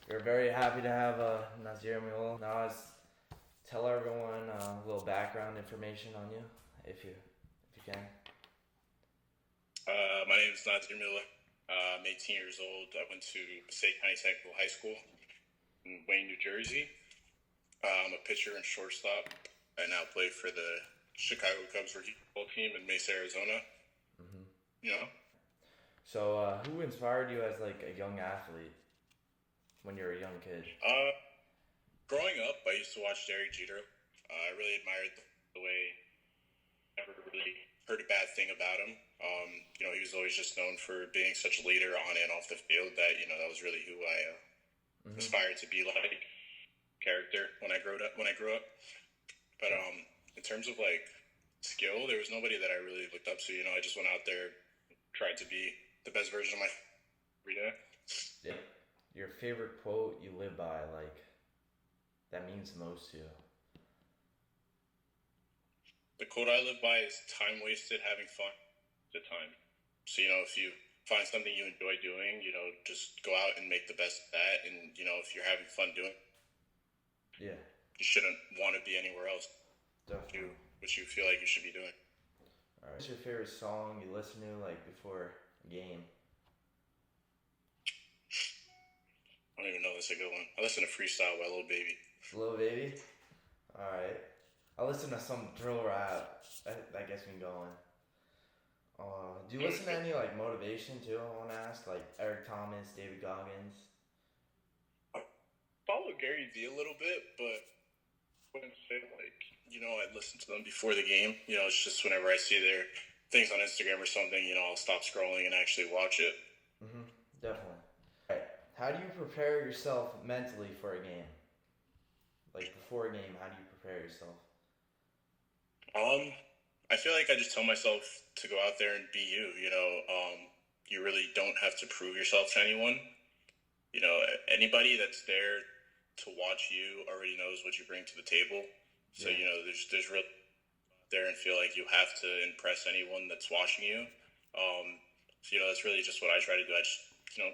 We're very happy to have Nazir Mule. Now, tell everyone a little background information on you, if you can. My name is Nadir Mule. I'm 18 years old. I went to Passaic County Technical High School in Wayne, New Jersey. I'm a pitcher and shortstop. I now play for the Chicago Cubs rookie football team in Mesa, Arizona. Hmm. You know, So, who inspired you as like a young athlete when you were a young kid? uh, growing up, I used to watch Derek Jeter. I really admired the way I never really heard a bad thing about him. He was always just known for being such a leader on and off the field that that was really who I Hmm. aspired to be like character when I grew up. But in terms of like skill, there was nobody that I really looked up to. I just went out there, tried to be the best version of my every day. Yeah. Your favorite quote you live by, like that means the most to you. The quote I live by is "Time wasted having fun at the time." So if you find something you enjoy doing, just go out and make the best of that. And if you're having fun doing, Yeah, you shouldn't want to be anywhere else. Do definitely. what you feel like you should be doing. All right. What's your favorite song you listen to like before a game? I don't even know that's a good one. I listen to Freestyle by Lil Baby. Little baby. All right. I listen to some drill rap. That gets me going. Do you listen to any like motivation too? I want to ask like Eric Thomas, David Goggins. I follow Gary Vee a little bit, but wouldn't say like I'd listen to them before the game. It's just whenever I see their things on Instagram or something, I'll stop scrolling and actually watch it. Mm-hmm. Definitely. All right. How do you prepare yourself mentally for a game? Like before a game, how do you prepare yourself? Um, I feel like I just tell myself to go out there and be you. You really don't have to prove yourself to anyone. Anybody that's there to watch you already knows what you bring to the table. So Yeah. there's really there and feel like you have to impress anyone that's watching you. So that's really just what I try to do. I just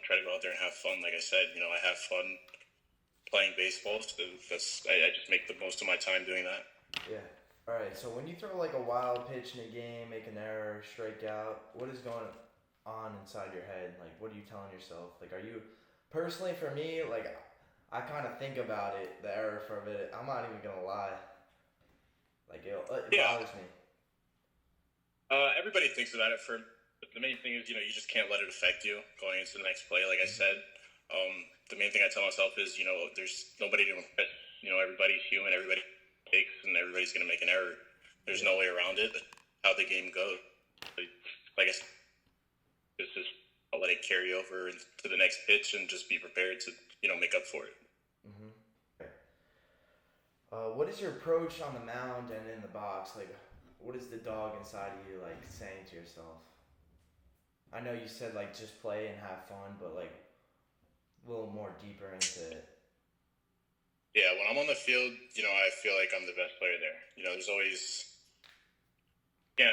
try to go out there and have fun. Like I said, I have fun playing baseball. So I just make the most of my time doing that. Yeah. All right. So when you throw like a wild pitch in a game, make an error, strike out, what is going on inside your head? Like, what are you telling yourself? Like, are you personally for me? Like, I kind of think about it, the error for a bit. I'm not even gonna lie. Like, it Yeah, bothers me. everybody thinks about it. But the main thing is you just can't let it affect you going into the next play. Like I Mm-hmm. said, the main thing I tell myself is there's nobody to impress. Everybody's human. Everybody takes, and everybody's gonna make an error. There's Yeah. no way around it. That's how the game goes. Like I said, just I'll let it carry over to the next pitch and just be prepared to make up for it. Mm-hmm. Okay. What is your approach on the mound and in the box? Like, what is the dog inside of you like saying to yourself? I know you said like just play and have fun, but like a little more deeper into it. Yeah, when I'm on the field, I feel like I'm the best player there. There's always can't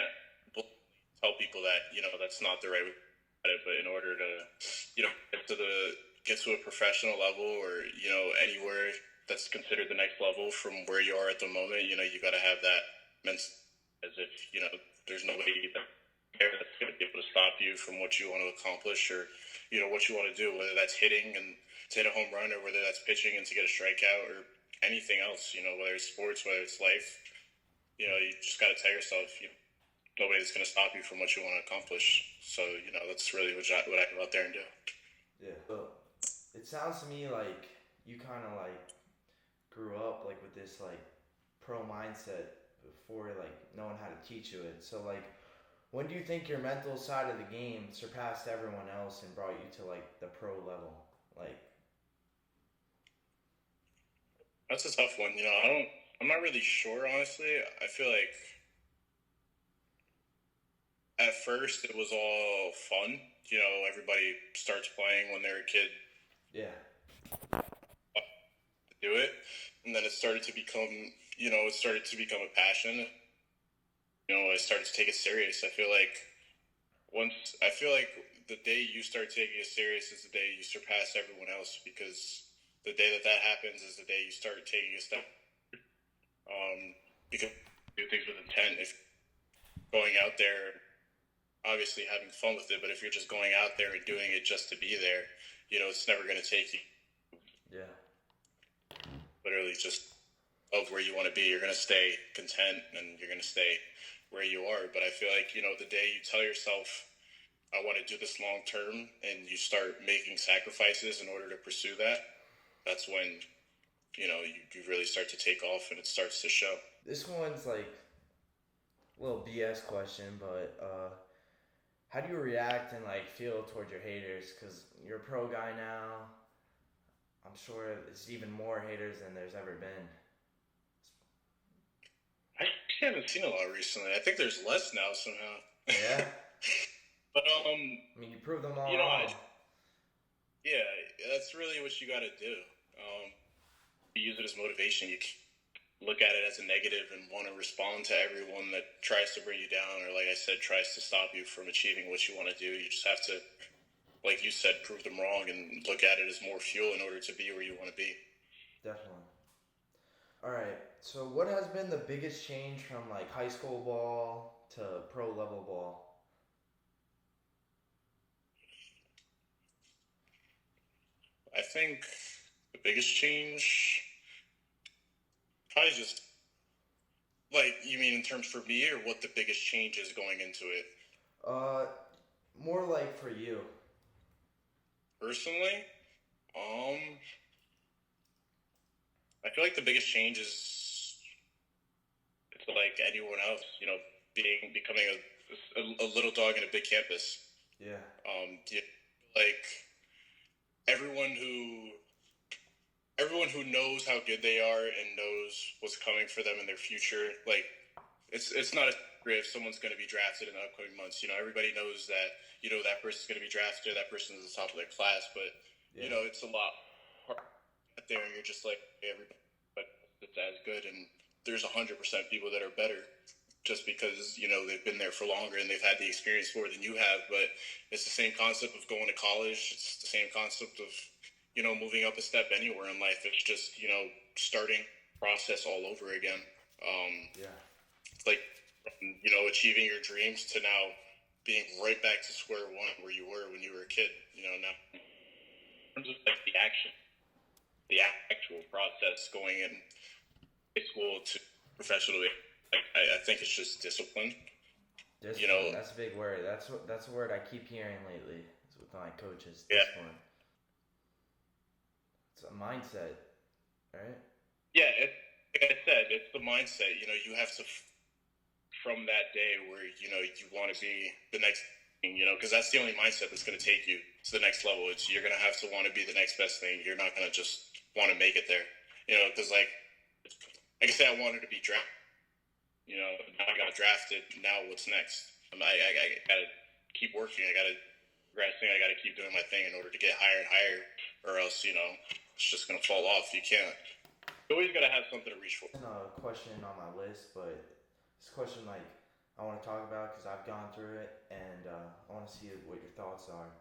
tell people that that's not the right way at it, but in order to get to a professional level or anywhere that's considered the next level from where you are at the moment, you got to have that mental as if there's nobody there that's going to be able to stop you from what you want to accomplish or what you want to do, whether that's hitting and to hit a home run or whether that's pitching and to get a strikeout or anything else. Whether it's sports, whether it's life. You just got to tell yourself, nobody's going to stop you from what you want to accomplish. So that's really what I go out there and do. Yeah. So it sounds to me like you kind of like grew up like with this like pro mindset before like no one had to teach you it. So like, when do you think your mental side of the game surpassed everyone else and brought you to like the pro level? Like, That's a tough one. I'm not really sure, honestly. I feel like at first it was all fun. Everybody starts playing when they're a kid yeah, to do it, and then it started to become a passion. I started to take it serious. I feel like the day you start taking it serious is the day you surpass everyone else because The day that that happens is the day you start taking a step. Because you do things with intent. If going out there, obviously having fun with it, but if you're just going out there and doing it just to be there, it's never going to take you Yeah. literally just of where you want to be. You're going to stay content and you're going to stay where you are. But I feel like, the day you tell yourself, I want to do this long term, and you start making sacrifices in order to pursue that, that's when, you really start to take off and it starts to show. This one's like a little BS question, but how do you react and like feel towards your haters? Because you're a pro guy now. I'm sure it's even more haters than there's ever been. I haven't seen a lot recently. I think there's less now somehow. Yeah. But I mean, you proved them all you know, wrong. yeah, that's really what you got to do. You use it as motivation. You look at it as a negative and want to respond to everyone that tries to bring you down, or like I said, tries to stop you from achieving what you want to do. You just have to, like you said, prove them wrong and look at it as more fuel in order to be where you want to be. Definitely. All right. So, what has been the biggest change from like high school ball to pro level ball? I think the biggest change, probably just like, you mean in terms for me, or what the biggest change is going into it? Uh, More like for you. Personally, um, I feel like the biggest change is, it's like anyone else, becoming a little dog in a big campus. Yeah. Like everyone who everyone who knows how good they are and knows what's coming for them in their future, like it's not a secret if someone's going to be drafted in the upcoming months. Everybody knows that that person's going to be drafted, that person's at the top of their class, but Yeah. it's a lot hard out there, and you're just like, hey, everybody that's as good, and there's 100% people that are better just because they've been there for longer and they've had the experience more than you have. But it's the same concept of going to college. It's the same concept of moving up a step anywhere in life. It's just starting process all over again. Yeah. It's like achieving your dreams to now being right back to square one where you were when you were a kid. Now in terms of like the actual process going in high school to professionally, I think it's just discipline. Discipline. That's a big word. That's a word I keep hearing lately. It's with my coaches. Yeah. Discipline. It's a mindset, right? Yeah, like I said, it's the mindset. You have to, from that day where you want to be the next thing, because that's the only mindset that's going to take you to the next level. It's you're going to have to want to be the next best thing. You're not going to just want to make it there, because like I said, I wanted to be drafted. Now I got drafted. Now what's next? I got to keep working. I got to progressing. I got to keep doing my thing in order to get higher and higher, or else it's just going to fall off. You can't. You always got to have something to reach for. A question on my list, but this question like I want to talk about because I've gone through it and I want to see what your thoughts are.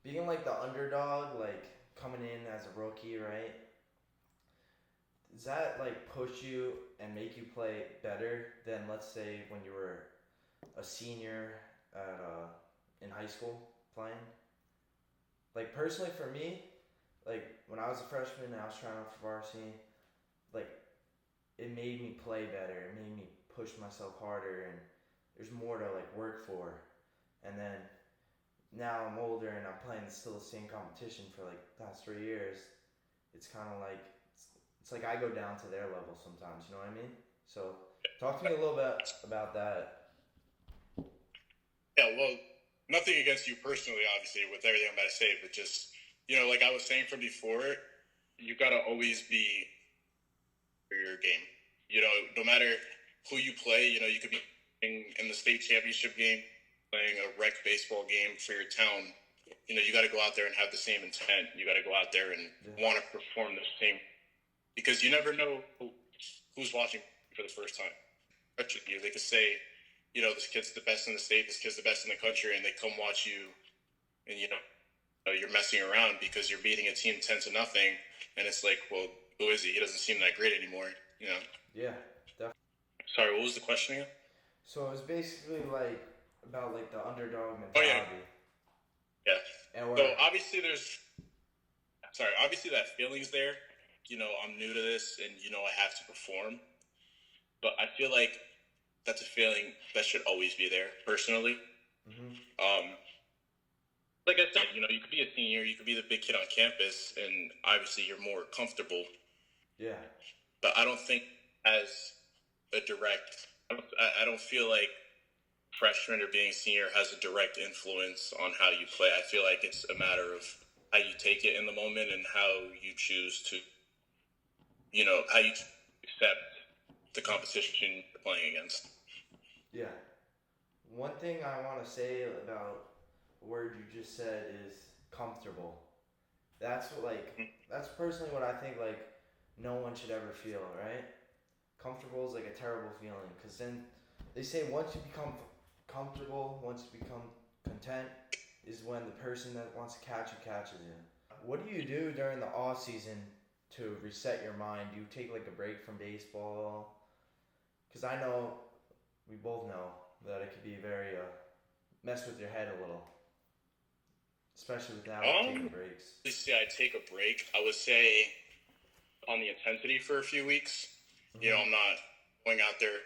Being like the underdog, like coming in as a rookie, right? Does that like push you and make you play better than, let's say, when you were a senior at in high school playing? Like personally for me, like when I was a freshman and I was trying out for varsity, like it made me play better. It made me push myself harder, and there's more to like work for. And then now I'm older and I'm playing still the same competition for like the past 3 years. It's kind of like it's like I go down to their level sometimes. You know what I mean? So talk to me a little bit about that. Yeah, well, nothing against you personally, obviously, with everything I'm about to say, but just like I was saying from before, you gotta always be for your game. No matter who you play, you could be in the state championship game, playing a rec baseball game for your town. You got to go out there and have the same intent. You got to go out there and want to perform the same, because you never know who's watching for the first time. They could say, this kid's the best in the state, this kid's the best in the country, and they come watch you, and you're messing around because you're beating a team 10-0, and it's like, well, who is he? He doesn't seem that great anymore. You know. Yeah, definitely. Sorry, what was the question again? So it was basically like about like the underdog Oh yeah, mentality. yeah. And So where obviously that feeling's there. You know, I'm new to this, and I have to perform. But I feel like that's a feeling that should always be there. Personally, mm-hmm. Like I said, you could be a senior, you could be the big kid on campus, and obviously you're more comfortable. Yeah. But I don't think as a direct, I don't feel like freshman or being senior has a direct influence on how you play. I feel like it's a matter of how you take it in the moment and how you choose to, how you accept the competition you're playing against. Yeah. One thing I want to say about a word you just said is comfortable. That's what, like, that's personally what I think, like, no one should ever feel, right? Comfortable is like a terrible feeling because then they say once you become comfortable, once you become content, is when the person that wants to catch you catches you. What do you do during the off season to reset your mind? Do you take like a break from baseball? Because I know we both know that it could be very mess with your head a little, especially without taking breaks. Obviously, I take a break. I would say on the intensity for a few weeks. Mm-hmm. I'm not going out there.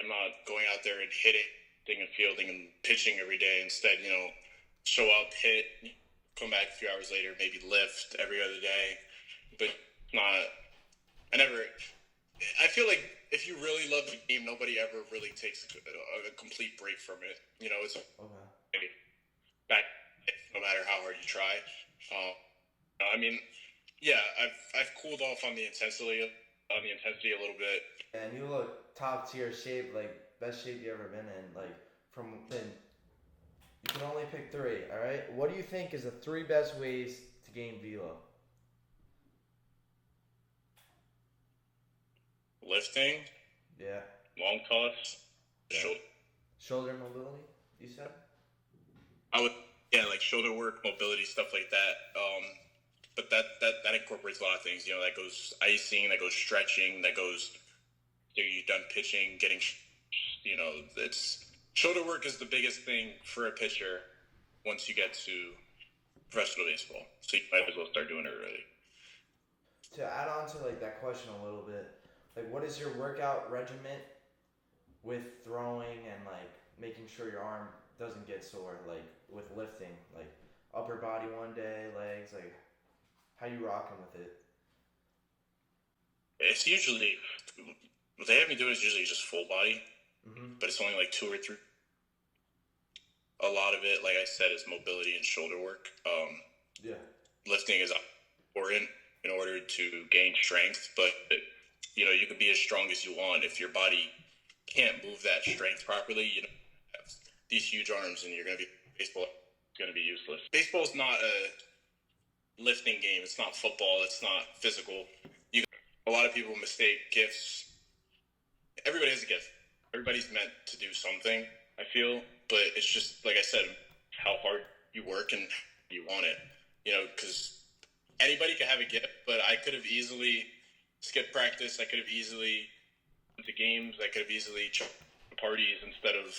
I'm not going out there and hitting and fielding and pitching every day. Instead, show up, hit, come back a few hours later, maybe lift every other day. But not. I never. I feel like if you really love the game, nobody ever really takes a complete break from it. It's okay. Back, no matter how hard you try. I mean, yeah, I've cooled off on the intensity a little bit. And you look top tier shape, like best shape you ever been in. Like you can only pick three. All right. What do you think is the three best ways to gain velo? Lifting. Yeah. Long toss. Yeah. Shoulder mobility. You said. I would, like shoulder work, mobility, stuff like that. But that incorporates a lot of things. That goes icing, that goes stretching, that goes. You're done pitching, getting. It's shoulder work is the biggest thing for a pitcher once you get to professional baseball. So you might as well start doing it early. To add on to like that question a little bit, like what is your workout regimen with throwing and like making sure your arm doesn't get sore, like with lifting, like upper body one day, legs, like how you rocking with it? It's usually what they have me doing is usually just full body, but it's only like 2 or 3. A lot of it, like I said, is mobility and shoulder work. Lifting is important in order to gain strength, but you can be as strong as you want if your body can't move that strength properly. Have these huge arms, and you're going to be baseball. It's going to be useless. Baseball is not a lifting game. It's not football. It's not physical. A lot of people mistake gifts. Everybody has a gift. Everybody's meant to do something, I feel, but it's just, like I said, how hard you work and you want it. Because anybody could have a gift, but I could have easily skipped practice. I could have easily went to games. I could have easily chopped parties instead of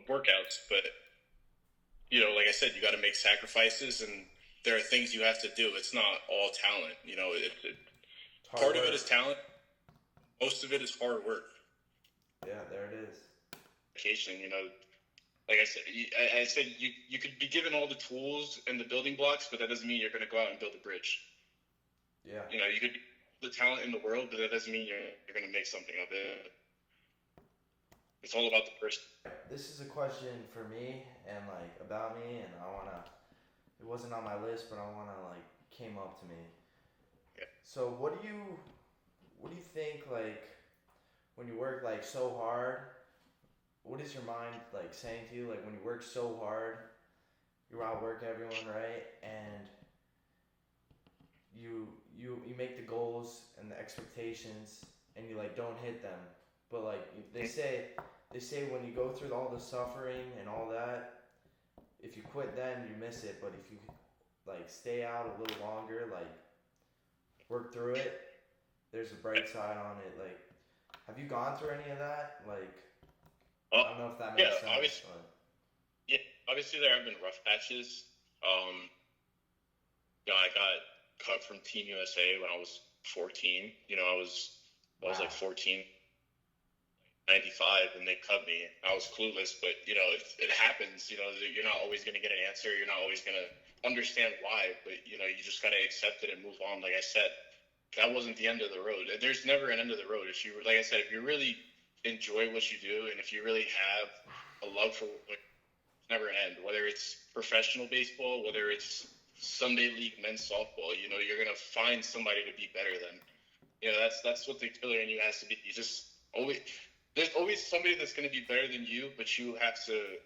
workouts. But, like I said, you got to make sacrifices, and there are things you have to do. It's not all talent. Part of it is talent. Most of it is hard work. Yeah, there it is. Vacation, like I said, you could be given all the tools and the building blocks, but that doesn't mean you're going to go out and build a bridge. Yeah. You could be the talent in the world, but that doesn't mean you're going to make something of it. It's all about the person. This is a question for me and like about me, and it wasn't on my list, but like came up to me. Yeah. So what do you think, like when you work like so hard? What is your mind like saying to you? Like when you work so hard, you outwork everyone, right? And you make the goals and the expectations, and you like don't hit them. But like they say when you go through all the suffering and all that, if you quit then you miss it, but if you like stay out a little longer, like work through it, there's a bright side on it. Like, have you gone through any of that? Like, Uh, I don't know if that yeah, makes sense, obviously, but yeah, obviously there have been rough patches. I got cut from Team USA when I was 14. I was like wow. 14, 95, and they cut me. I was clueless, but it happens. You're not always going to get an answer. You're not always going to understand why, but you just got to accept it and move on. Like I said, that wasn't the end of the road. There's never an end of the road. Like I said, if you really enjoy what you do, and if you really have a love for never end. Whether it's professional baseball, whether it's Sunday League men's softball, you're gonna find somebody to be better than. That's what the killer in you has to be. You just always there's always somebody that's gonna be better than you, but you have to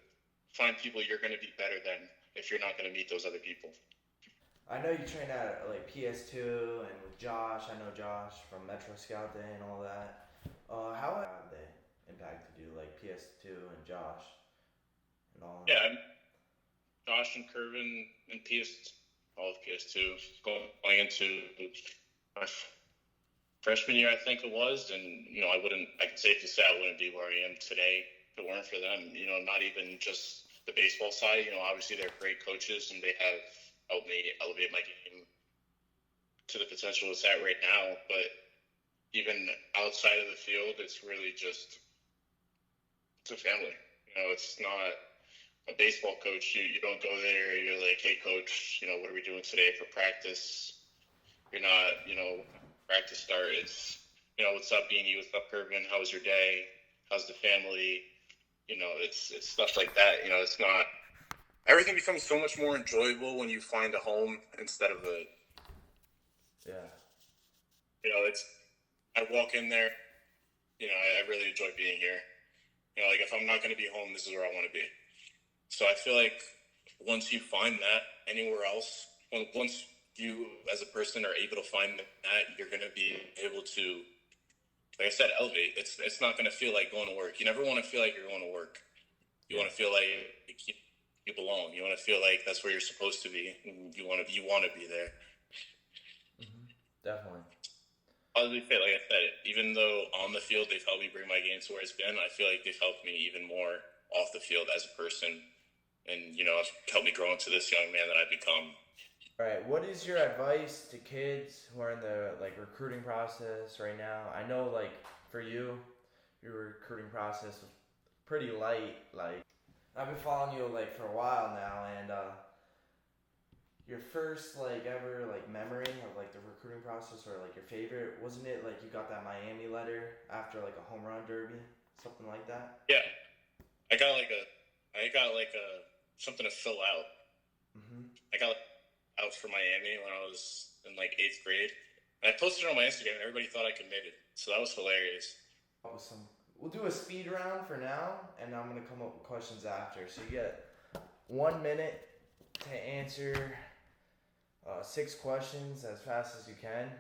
find people you're gonna be better than if you're not gonna meet those other people. I know you train at like PS2 and with Josh. I know Josh from Metro Scout Day and all that. How have they impacted you, like PS2 and Josh and all that? Yeah, Josh and Curvin and all of PS2 going into my freshman year, I think it was, and I can safely say I wouldn't be where I am today if it weren't for them. Not even just the baseball side. Obviously they're great coaches and they have helped me elevate my game to the potential it's at right now. But even outside of the field, it's really just it's a family. It's not a baseball coach. You don't go there. You're like, hey, coach, what are we doing today for practice? You're not, practice start. It's, what's up, Beanie? What's up, Curvin? How was your day? How's the family? It's stuff like that. It's not. Everything becomes so much more enjoyable when you find a home instead of a. Yeah. It's. I walk in there. I really enjoy being here. Like if I'm not going to be home, this is where I want to be. So I feel like once you find that anywhere else, once you as a person are able to find that, you're going to be able to, like I said, elevate. It's not going to feel like going to work. You never want to feel like you're going to work. You want to feel like you belong. You want to feel like that's where you're supposed to be. You want to be there. Mm-hmm. Definitely. Like I said, even though on the field they've helped me bring my game to where it's been, I feel like they've helped me even more off the field as a person, and have helped me grow into this young man that I've become. All right, what is your advice to kids who are in the like recruiting process right now? I know like for you, your recruiting process was pretty light. Like I've been following you like for a while now, and your first like ever like memory of like the recruiting process or like your favorite, wasn't it like you got that Miami letter after like a home run derby, something like that? Yeah, I got like a something to fill out. Mm-hmm. I got out for Miami when I was in like 8th grade, and I posted it on my Instagram, and everybody thought I committed, so that was hilarious. We'll do a speed round for now, and I'm gonna come up with questions after. So you get 1 minute to answer 6 questions as fast as you can.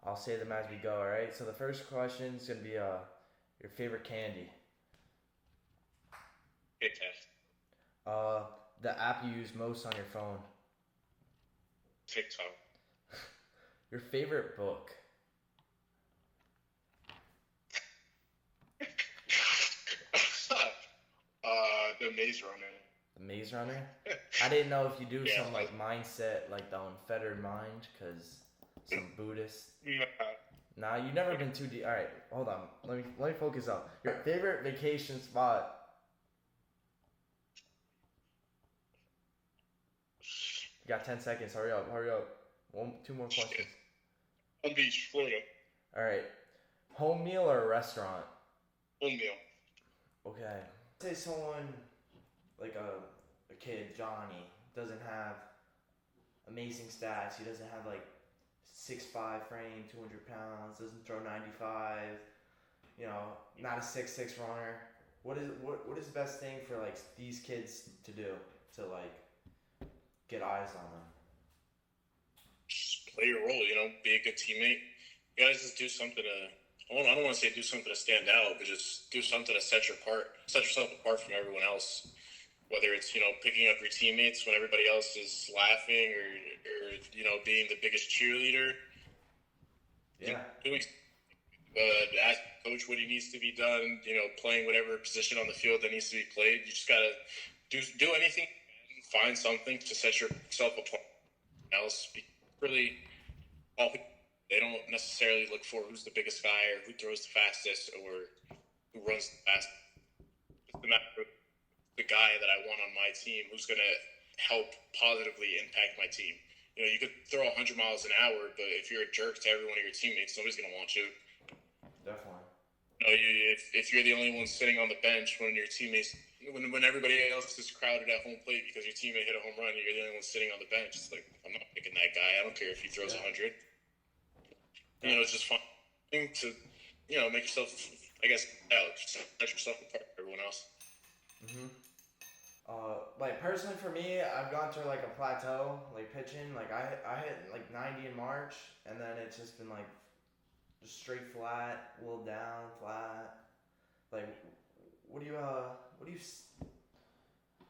I'll say them as we go, alright? So the first question is going to be your favorite candy. Kit Kat. The app you use most on your phone. TikTok. Your favorite book. The Maze Runner. The Maze Runner? I didn't know if you do Yeah. some like mindset, like the unfettered mind, because some Buddhist. Nah, you've never been too deep. All right, hold on. Let me focus up. Your favorite vacation spot. You got 10 seconds. Hurry up. 2 more questions. Palm Beach, Florida. All right. Home meal or a restaurant? Home meal. Okay. Say someone like a kid, Johnny, doesn't have amazing stats. He doesn't have like 6'5" frame, 200 pounds, doesn't throw 95, not a 6'6" runner. What is the best thing for like these kids to do to like get eyes on them? Just play your role, be a good teammate. You guys just do something to. I don't want to say do something to stand out, but just do something to set yourself apart from everyone else. whether it's picking up your teammates when everybody else is laughing, or being the biggest cheerleader. Yeah. Doing ask coach what he needs to be done. Playing whatever position on the field that needs to be played. You just gotta do anything. Find something to set yourself apart from else. Really, they don't necessarily look for who's the biggest guy or who throws the fastest or who runs the fastest. It's the matter of the guy that I want on my team who's going to help positively impact my team. You could throw 100 miles an hour, but if you're a jerk to every one of your teammates, nobody's going to want you. Definitely. If you're the only one sitting on the bench when your teammates, when everybody else is crowded at home plate because your teammate hit a home run, you're the only one sitting on the bench. It's like, I'm not picking that guy. I don't care if he throws 100. It's just fun to, make yourself, I guess, set yourself apart from everyone else. Mhm. Like personally for me, I've gone through like a plateau, like pitching. Like I hit like 90 in March, and then it's just been like just straight flat, a little down, flat. Like, what do you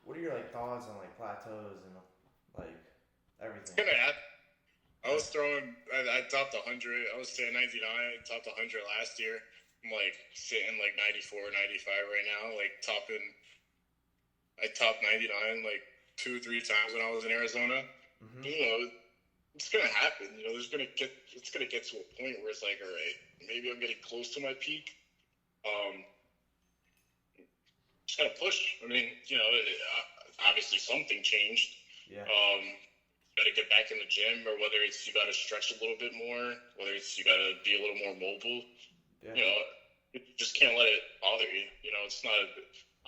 what are your like thoughts on like plateaus and like everything? It's gonna happen. I topped 100. I was sitting 99. Topped 100 last year. I'm like sitting like 94, 95 right now. Like I topped 99 like 2-3 times when I was in Arizona. Mm-hmm. It's gonna happen. It's gonna get to a point where it's like, all right, maybe I'm getting close to my peak. Just gotta push. I mean, obviously something changed. Yeah. Got to get back in the gym, or whether it's you got to stretch a little bit more, whether it's you got to be a little more mobile. Yeah. You just can't let it bother you. It's not.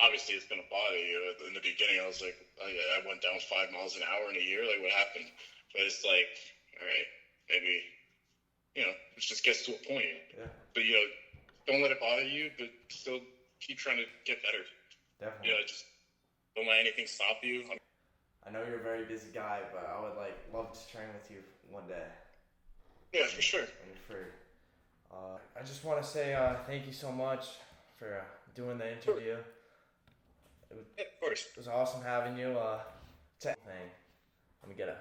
Obviously, it's gonna bother you. In the beginning, I was like, I went down 5 miles an hour in a year. Like, what happened? But it's like, all right, maybe, it just gets to a point. Yeah. But don't let it bother you, but still keep trying to get better. Definitely. Just don't let anything stop you. I know you're a very busy guy, but I would like love to train with you one day. Yeah, for sure. When you're free. I just want to say thank you so much for doing the interview. Yeah, of course. It was awesome having you. Thing. Let me get a